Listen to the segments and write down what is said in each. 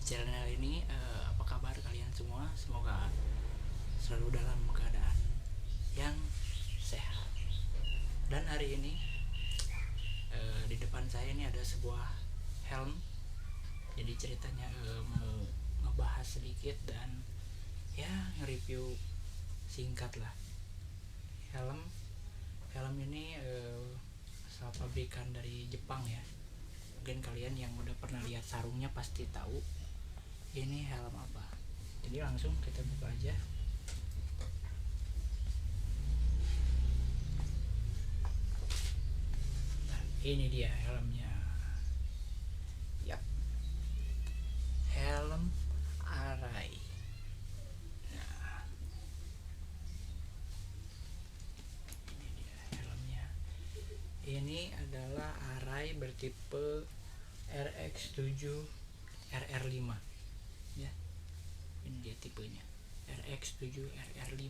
channel ini. Apa kabar kalian semua? Semoga selalu dalam keadaan yang sehat. Dan hari ini di depan saya ini ada sebuah helm. Jadi ceritanya mau ngebahas sedikit dan ya nge-review singkat lah. Helm ini asal pabrikan dari Jepang ya. Mungkin kalian yang udah pernah lihat sarungnya pasti tahu ini helm apa. Jadi langsung kita buka aja. Nah, ini dia helmnya. Yap, helm Arai. Nah, ini dia helmnya. Ini adalah Arai bertipe RX7 RR5 ya. Ini dia tipenya RX7 RR5.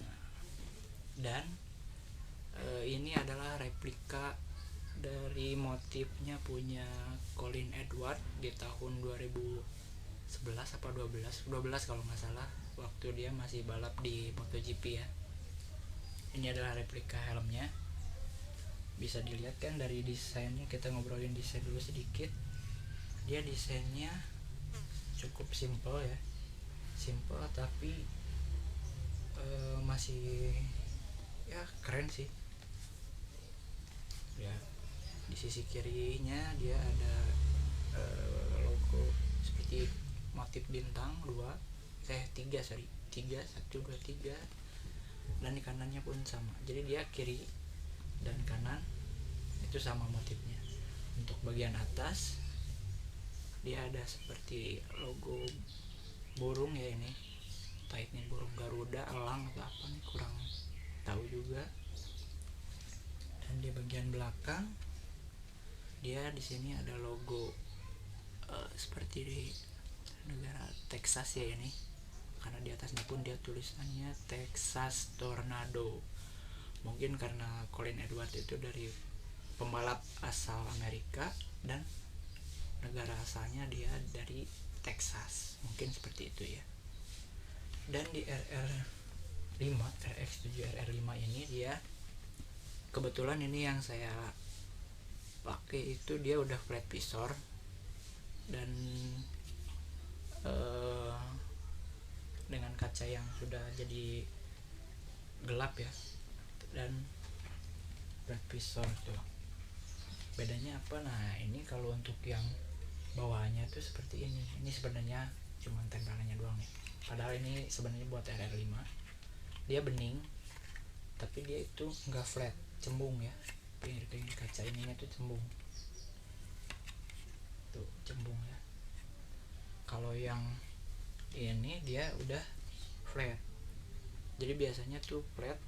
Nah, dan ini adalah replika dari motifnya punya Colin Edward di tahun 2011 apa 12 kalau nggak salah, waktu dia masih balap di MotoGP ya. Ini adalah replika helmnya. Bisa dilihat kan dari desainnya. Kita ngobrolin desain dulu sedikit. Dia desainnya cukup simple ya, simple tapi masih ya keren sih ya. Di sisi kirinya dia ada logo seperti motif bintang 3 1 2 3, dan di kanannya pun sama. Jadi dia kiri dan kanan itu sama motifnya. Untuk bagian atas dia ada seperti logo burung ya, ini entah ini burung Garuda, elang atau apa nih, kurang tahu juga. Dan di bagian belakang dia di sini ada logo seperti di negara Texas ya ini, karena di atasnya pun dia tulisannya Texas Tornado. Mungkin karena Colin Edward itu dari pembalap asal Amerika dan negara asalnya dia dari Texas, mungkin seperti itu ya. Dan di RX7 RR5 ini dia kebetulan ini yang saya pakai itu dia udah flat visor dan dengan kaca yang sudah jadi gelap ya, dan flat visor tuh. Bedanya apa? Nah, ini kalau untuk yang bawahnya tuh seperti ini. Ini sebenarnya cuma tempelannya doang ya. Padahal ini sebenarnya buat RR5. Dia bening, tapi dia itu enggak flat, cembung ya. Pinggir kaca ininya tuh cembung. Tuh, cembung ya. Kalau yang ini dia udah flat. Jadi biasanya tuh flat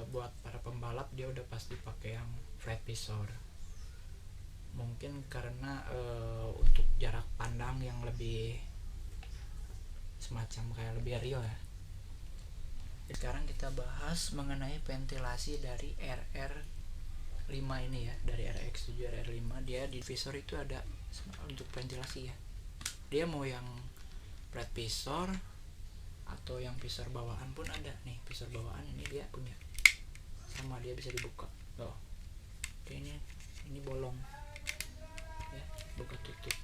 buat para pembalap dia udah pasti pakai yang flat visor. Mungkin karena untuk jarak pandang yang lebih semacam kayak lebih real ya. Sekarang kita bahas mengenai ventilasi dari RR5 ini ya, dari RX7 RR5. Dia di visor itu ada untuk ventilasi ya. Dia mau yang flat visor atau yang visor bawaan pun ada nih. Visor bawaan ini dia punya sama, dia bisa dibuka. Loh, ini bolong ya, buka tutup.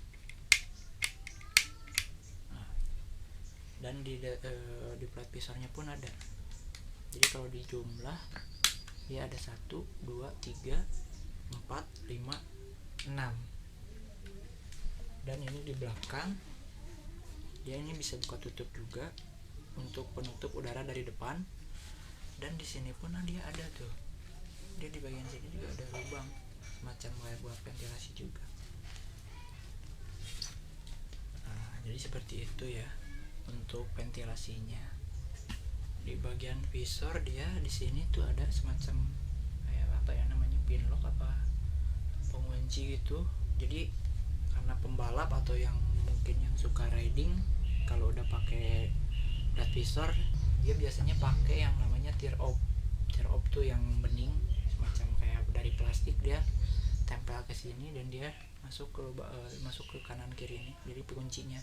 Nah, dan di flat visornya pun ada. Jadi kalau dijumlah dia ada 1 2 3 4 5 6. Dan ini di belakang dia ini bisa buka tutup juga untuk penutup udara dari depan. Dan di sini pun dia ada tuh, dia di bagian sini juga ada lubang semacam kayak buat ventilasi juga. Nah, jadi seperti itu ya untuk ventilasinya. Di bagian visor dia di sini tuh ada semacam kayak apa ya namanya, pinlock apa pengunci gitu. Jadi karena pembalap atau yang mungkin yang suka riding, kalau udah pakai flat visor dia biasanya pakai yang namanya tear off. Tear off tuh yang bening semacam kayak dari plastik, dia tempel ke sini dan dia masuk ke kanan kiri ini. Jadi kuncinya,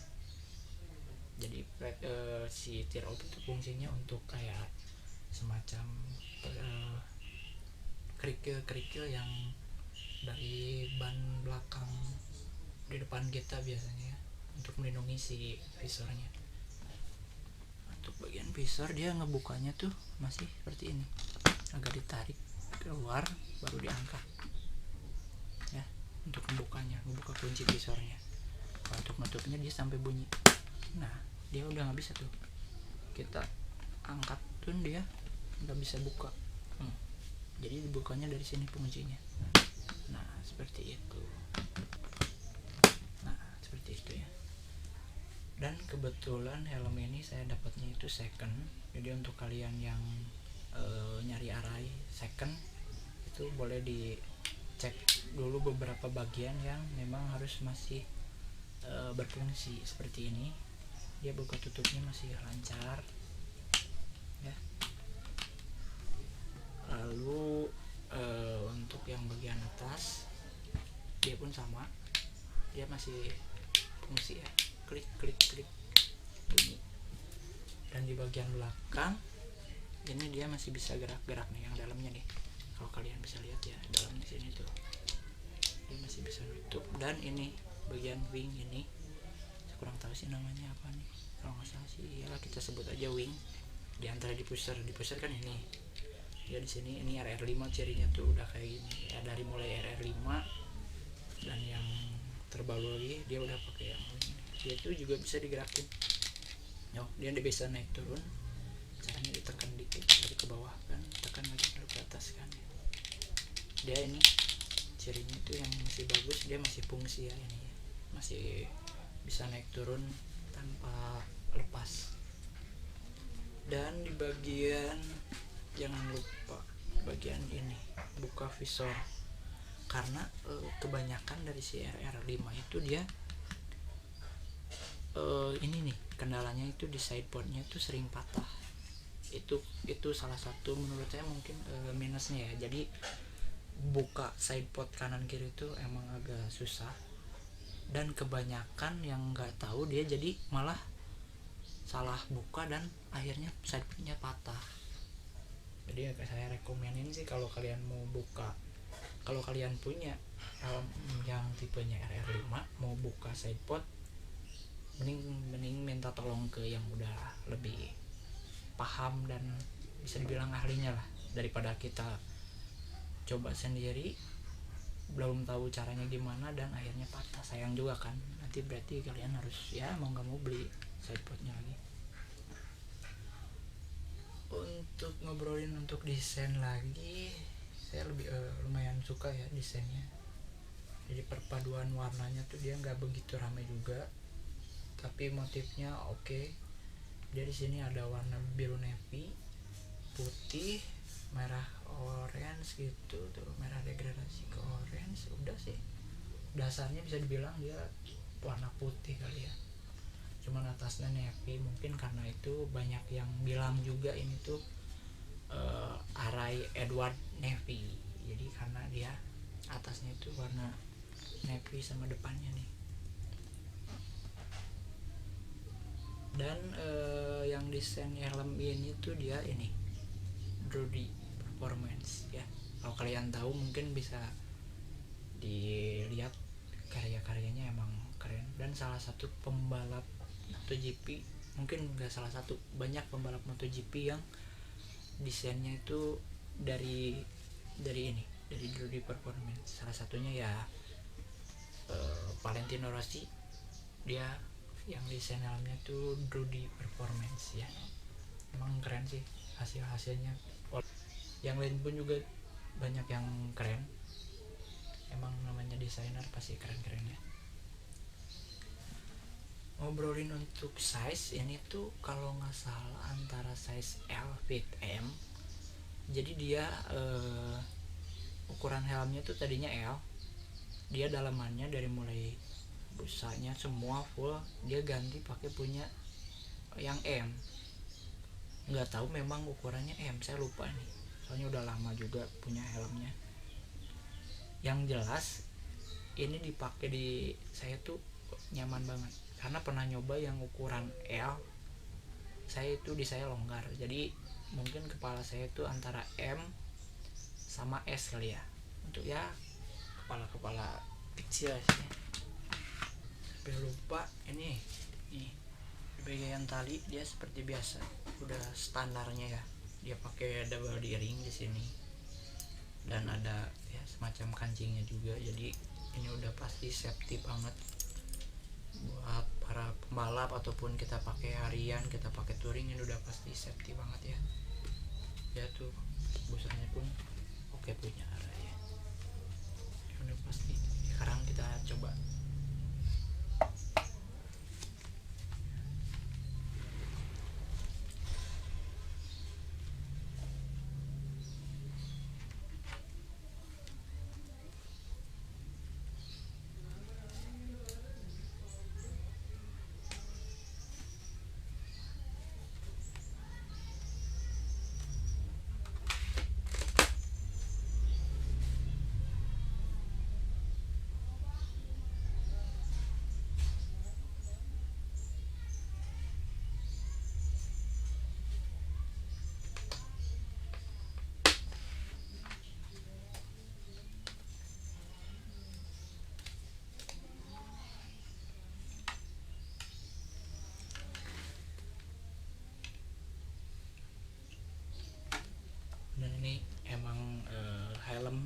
jadi si tear off itu fungsinya untuk kayak semacam kerikil yang dari ban belakang di depan kita biasanya, untuk melindungi si visornya. Untuk bagian visor dia ngebukanya tuh masih seperti ini, agak ditarik keluar baru diangkat ya, untuk ngebuka kunci visornya. Kalau untuk nutupnya dia sampai bunyi. Nah, dia udah nggak bisa tuh, kita angkat tuh dia nggak bisa buka. Jadi dibukanya dari sini penguncinya. Nah, seperti itu. Ya. Dan kebetulan helm ini saya dapatnya itu second. Jadi untuk kalian yang nyari Arai second, itu boleh dicek dulu beberapa bagian yang memang harus masih berfungsi seperti ini. Dia buka tutupnya masih lancar ya. Lalu untuk yang bagian atas dia pun sama, dia masih fungsi ya, klik bunyi. Dan di bagian belakang ini dia masih bisa gerak-gerak nih, yang dalamnya nih, kalau kalian bisa lihat ya, dalam di sini tuh dia masih bisa nutup. Dan ini bagian wing ini saya kurang tahu sih namanya apa nih, kalau nggak salah sih ya kita sebut aja wing. Di antara diffuser kan ini dia di sini, ini RR5 cirinya tuh udah kayak gini ya, dari mulai RR5 dan yang terbaru lagi dia udah pakai yang ini. Dia tuh juga bisa digerakin. Dia bisa naik turun, caranya ditekan dikit dari ke bawah kan, tekan lagi lalu ke atas kan. Dia ini cirinya itu yang masih bagus, dia masih fungsi ya, ini masih bisa naik turun tanpa lepas. Dan di bagian, jangan lupa bagian ini, buka visor, karena kebanyakan dari si RR5 itu dia ini nih kendalanya itu di sideboardnya itu sering patah. Itu salah satu menurut saya mungkin minusnya ya. Jadi buka sideboard kanan kiri itu emang agak susah, dan kebanyakan yang nggak tahu dia jadi malah salah buka dan akhirnya sideboardnya patah. Jadi ya saya rekomenin sih, kalau kalian mau buka, kalau kalian punya helm yang tipenya RR5 mau buka sideboard, mending minta tolong ke yang udah lebih paham dan bisa dibilang ahlinya lah, daripada kita coba sendiri belum tahu caranya gimana dan akhirnya patah. Sayang juga kan, nanti berarti kalian harus ya mau nggak mau beli sideboardnya lagi. Untuk ngobrolin untuk desain lagi, saya lebih lumayan suka ya desainnya. Jadi perpaduan warnanya tuh dia nggak begitu ramai juga, tapi motifnya oke. Dia di sini ada warna biru navy, putih, merah orange gitu tuh, merah degradasi ke orange. Udah sih, dasarnya bisa dibilang dia warna putih kali ya, cuman atasnya navy. Mungkin karena itu banyak yang bilang juga ini tuh Arai Edward navy, jadi karena dia atasnya itu warna navy sama depannya nih. Dan yang desain helm ini tuh dia ini Drudy Performance ya. Kalau kalian tahu mungkin bisa dilihat karya-karyanya, emang keren. Dan salah satu pembalap MotoGP, mungkin nggak salah satu, banyak pembalap MotoGP yang desainnya itu dari ini, dari Drudy Performance. Salah satunya ya Valentino Rossi, dia yang desain helmnya tuh Drudy Performance ya. Emang keren sih hasilnya. Yang lain pun juga banyak yang keren. Emang namanya desainer pasti keren-keren ya. Ngobrolin untuk size, ini tuh kalau nggak salah antara size L fit M. Jadi dia ukuran helmnya tuh tadinya L, dia dalamannya dari mulai busanya semua full dia ganti pakai punya yang M. Nggak tahu memang ukurannya M, saya lupa nih, soalnya udah lama juga punya helmnya. Yang jelas ini dipakai di saya tuh nyaman banget karena pernah nyoba yang ukuran L, saya itu di saya longgar, jadi mungkin kepala saya itu antara M sama S kali ya, untuk ya kepala kecil sih. Sampai lupa ini nih di bagian tali dia seperti biasa udah standarnya ya, dia pakai double D-ring di sini dan ada ya semacam kancingnya juga, jadi ini udah pasti safety banget buat para pembalap ataupun kita pakai harian, kita pakai touring, ini udah pasti safety banget ya. Ya tuh busanya pun oke punya arah ya, udah pasti. Sekarang kita coba. Dan ini emang helm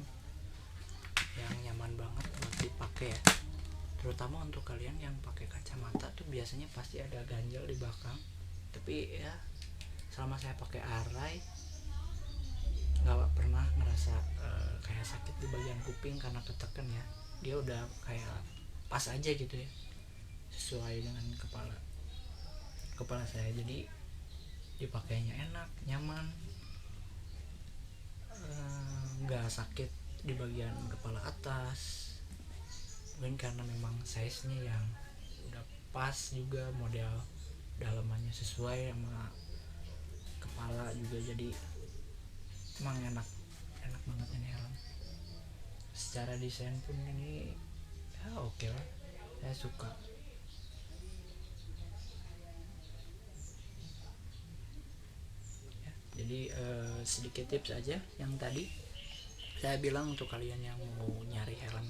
yang nyaman banget buat dipakai ya, terutama untuk kalian yang pakai kacamata tuh biasanya pasti ada ganjel di belakang, tapi ya selama saya pakai Arai nggak pernah ngerasa kayak sakit di bagian kuping karena ketekan ya, dia udah kayak pas aja gitu ya, sesuai dengan kepala saya, jadi dipakainya enak, nyaman, nggak sakit di bagian kepala atas. Mungkin karena memang size nya yang udah pas juga, model dalamannya sesuai sama kepala juga, jadi emang enak banget ini helm. Secara desain pun ini ya oke lah, saya suka. Ya, jadi sedikit tips aja yang tadi saya bilang untuk kalian yang mau nyari helm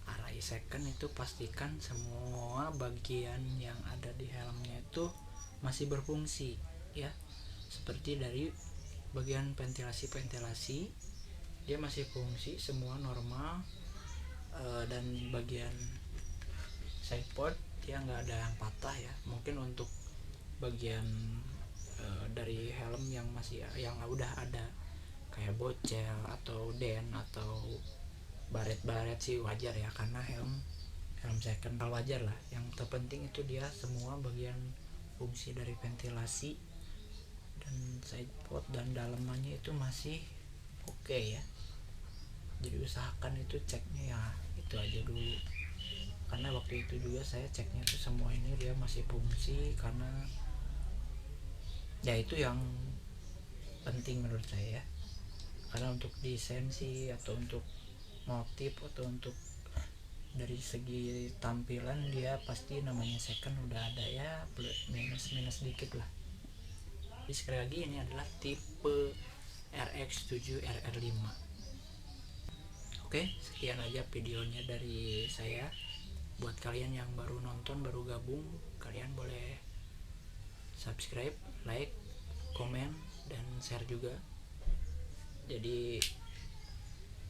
Arai second itu pastikan semua bagian yang ada di helmnya itu masih berfungsi ya, seperti dari bagian ventilasi dia masih fungsi semua normal, dan bagian sideport dia nggak ada yang patah ya. Mungkin untuk bagian dari helm yang yang udah ada kayak bocel atau den atau baret sih wajar ya, karena helm second wajar lah. Yang terpenting itu dia semua bagian fungsi dari ventilasi dan sideport dan dalamannya itu masih oke ya. Jadi usahakan itu ceknya ya itu aja dulu, karena waktu itu juga saya ceknya itu semua ini dia masih fungsi, karena ya itu yang penting menurut saya ya. Karena untuk desain sih atau untuk motif atau untuk dari segi tampilan dia pasti namanya second udah ada ya plus minus dikit lah. Jadi sekali lagi ini adalah tipe RX7 RR5. Oke, sekian aja videonya dari saya. Buat kalian yang baru nonton, baru gabung, kalian boleh subscribe, like, komen, dan share juga. Jadi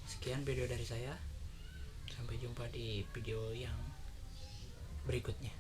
sekian video dari saya, sampai jumpa di video yang berikutnya.